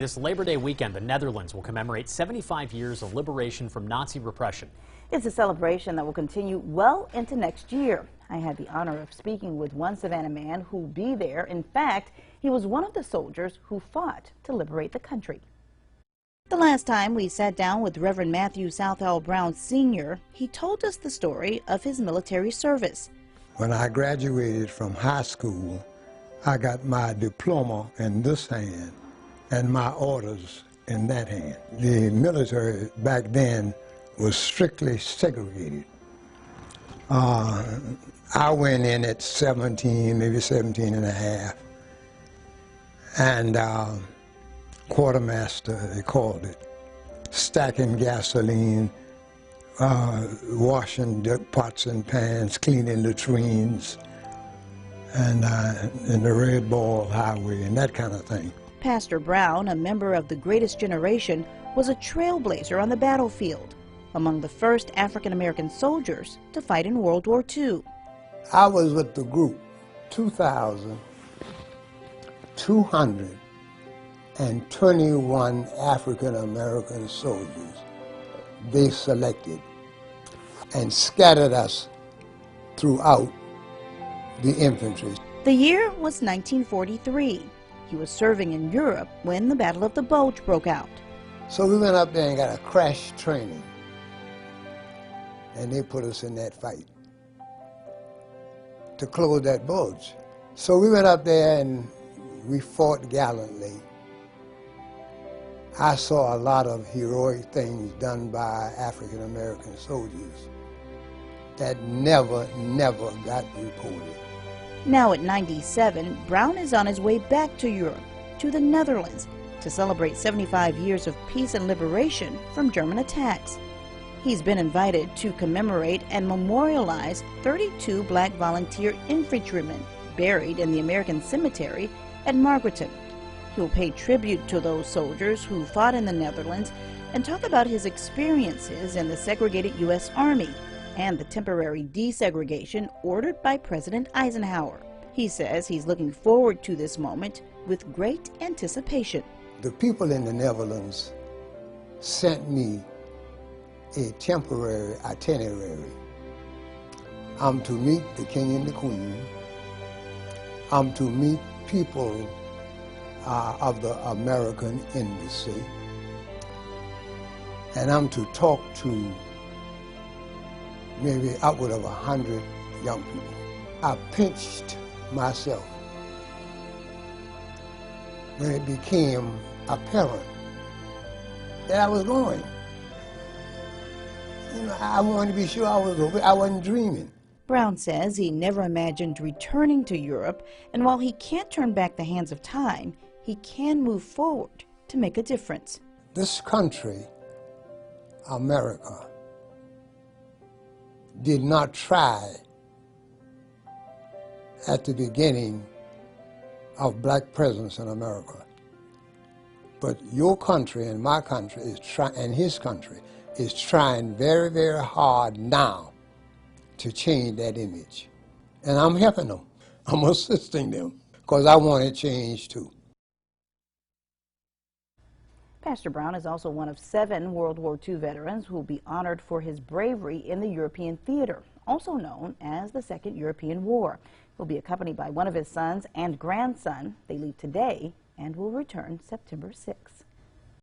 This Labor Day weekend, the Netherlands will commemorate 75 years of liberation from Nazi repression. It's a celebration that will continue well into next year. I had the honor of speaking with one Savannah man who'll be there. In fact, he was one of the soldiers who fought to liberate the country. The last time we sat down with Reverend Matthew Southall Brown Sr., he told us the story of his military service. When I graduated from high school, I got my diploma in this hand and my orders in that hand. The military back then was strictly segregated. I went in at 17, maybe 17 and a half, and quartermaster, they called it, stacking gasoline, washing pots and pans, cleaning latrines, and in the Red Ball Highway and that kind of thing. Pastor Brown, a member of the Greatest Generation, was a trailblazer on the battlefield, among the first African-American soldiers to fight in World War II. I was with the group 2,221 African-American soldiers they selected and scattered us throughout the infantry. The year was 1943. He was serving in Europe when the Battle of the Bulge broke out. So we went up there and got a crash training, and they put us in that fight to close that bulge. So we went up there and we fought gallantly. I saw a lot of heroic things done by African-American soldiers that never got reported. Now at 97, Brown is on his way back to Europe, to the Netherlands, to celebrate 75 years of peace and liberation from German attacks. He's been invited to commemorate and memorialize 32 black volunteer infantrymen buried in the American cemetery at Margareton. He'll pay tribute to those soldiers who fought in the Netherlands and talk about his experiences in the segregated U.S. Army and the temporary desegregation ordered by President Eisenhower. He says he's looking forward to this moment with great anticipation. The people in the Netherlands sent me a temporary itinerary. I'm to meet the King and the Queen. I'm to meet people of the American Embassy. And I'm to talk to maybe upward of 100 young people. I pinched myself when it became apparent that I was going. You know, I wanted to be sure I wasn't dreaming. Brown says he never imagined returning to Europe, and while he can't turn back the hands of time, he can move forward to make a difference. This country, America, did not try at the beginning of black presence in America. But your country and my country and his country is trying very, very hard now to change that image. And I'm helping them. I'm assisting them because I want it changed too. Pastor Brown is also one of 7 World War II veterans who will be honored for his bravery in the European theater, also known as the Second European War. He'll be accompanied by one of his sons and grandson. They leave today and will return September 6th.